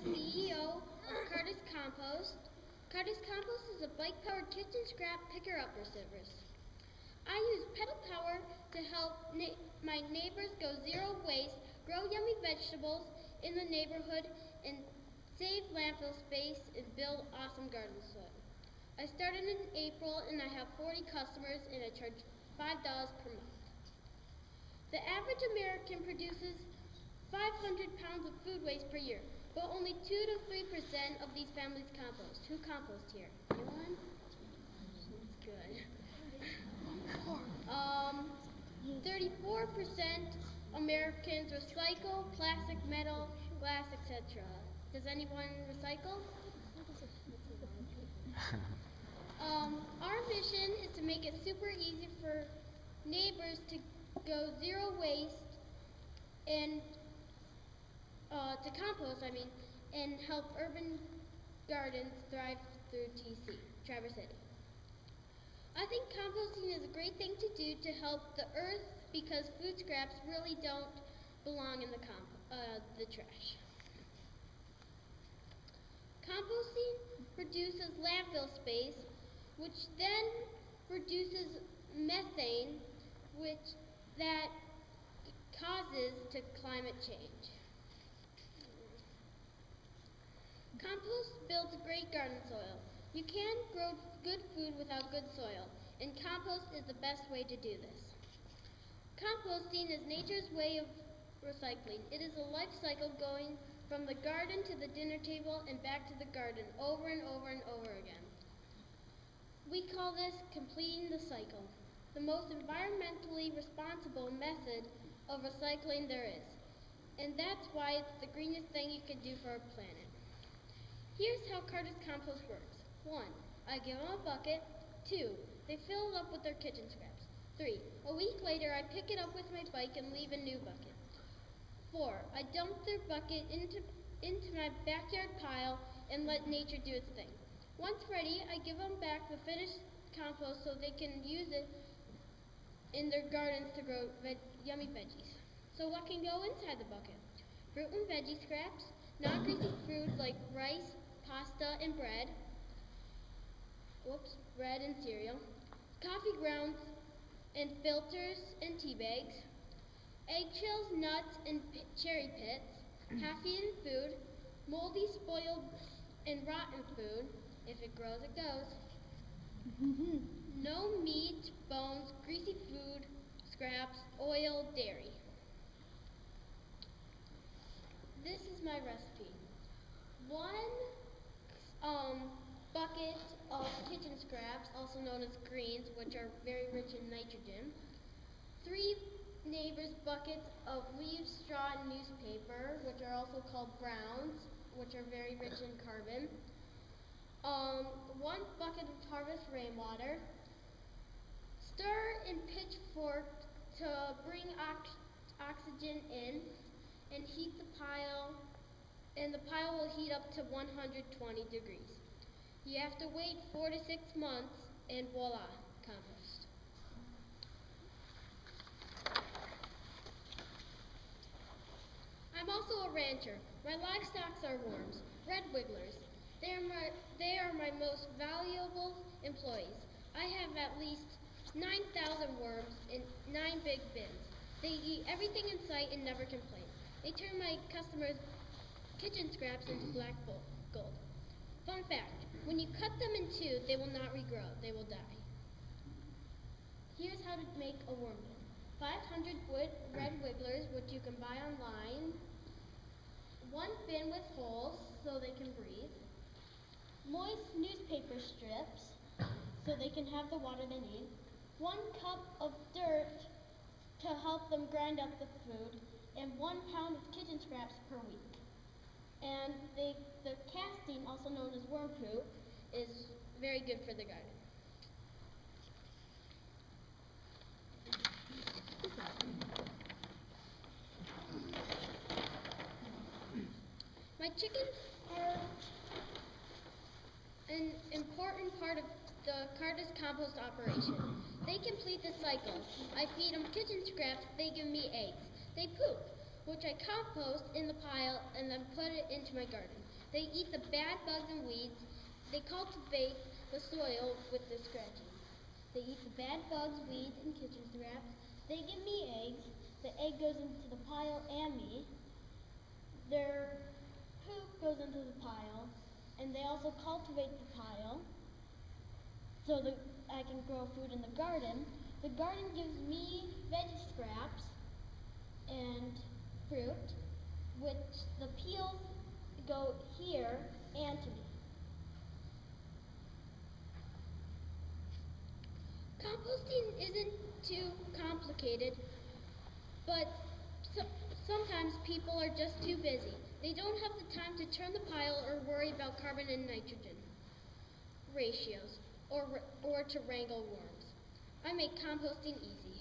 CEO of Curtis Compost. Curtis Compost is a bike-powered kitchen scrap picker-upper service. I use pedal power to help my neighbors go zero waste, grow yummy vegetables in the neighborhood, and save landfill space and build awesome garden soil. I started in April and I have 40 customers and I charge $5 per month. The average American produces 500 pounds of food waste per year, but only 2 to 3% of these families compost. Who compost here? Anyone? That's good. 34% Americans recycle plastic, metal, glass, etc. Does anyone recycle? Our mission is to make it super easy for neighbors to go zero waste and to compost, and help urban gardens thrive through TC, Traverse City. I think composting is a great thing to do to help the earth because food scraps really don't belong in the trash. Composting reduces landfill space, which then reduces methane, which that causes to climate change. Compost builds great garden soil. You can't grow good food without good soil, and compost is the best way to do this. Composting is nature's way of recycling. It is a life cycle going from the garden to the dinner table and back to the garden over and over and over again. We call this completing the cycle, the most environmentally responsible method of recycling there is. And that's why it's the greenest thing you can do for our planet. Here's how Curtis Compost works. 1. I give them a bucket. 2. They fill it up with their kitchen scraps. 3. A week later, I pick it up with my bike and leave a new bucket. 4. I dump their bucket into my backyard pile and let nature do its thing. Once ready, I give them back the finished compost so they can use it in their gardens to grow yummy veggies. So what can go inside the bucket? Fruit and veggie scraps, non-greasy food like rice, pasta, and bread and cereal, coffee grounds and filters and tea bags, eggshells, nuts, and cherry pits, half-eaten food, moldy, spoiled, and rotten food. If it grows, it goes. No meat, bones, greasy food, scraps, oil, dairy. This is my recipe. 1 bucket of kitchen scraps, also known as greens, which are very rich in nitrogen. 3 neighbors' buckets of leaves, straw, and newspaper, which are also called browns, which are very rich in carbon. 1 bucket of harvest rainwater. Stir in pitchfork to bring oxygen in, and heat the pile, and the pile will heat up to 120 degrees. You have to wait 4 to 6 months, and voila, compost. I'm also a rancher. My livestock are worms, red wigglers. They are my most valuable employees. I have at least 9,000 worms in 9 big bins. They eat everything in sight and never complain. They turn my customers' kitchen scraps into black gold. Fun fact, when you cut them in 2, they will not regrow. They will die. Here's how to make a worm bin. 500 red wigglers, which you can buy online. 1 bin with holes so they can breathe. Moist newspaper strips so they can have the water they need. 1 cup of dirt to help them grind up the food. And 1 pound of kitchen scraps per week. And the casting, also known as worm poop, is very good for the garden. My chickens are an important part of the Curtis compost operation. They complete the cycle. I feed them kitchen scraps, they give me eggs. They poop. which I compost in the pile and then put it into my garden. They eat the bad bugs and weeds. They cultivate the soil with their scratching. They eat the bad bugs, weeds, and kitchen scraps. They give me eggs. The egg goes into the pile and me. Their poop goes into the pile, and they also cultivate the pile so that I can grow food in the garden. The garden gives me veggie scraps and fruit, which the peels go here and to me. Composting isn't too complicated, but sometimes people are just too busy. They don't have the time to turn the pile or worry about carbon and nitrogen ratios or to wrangle worms. I make composting easy.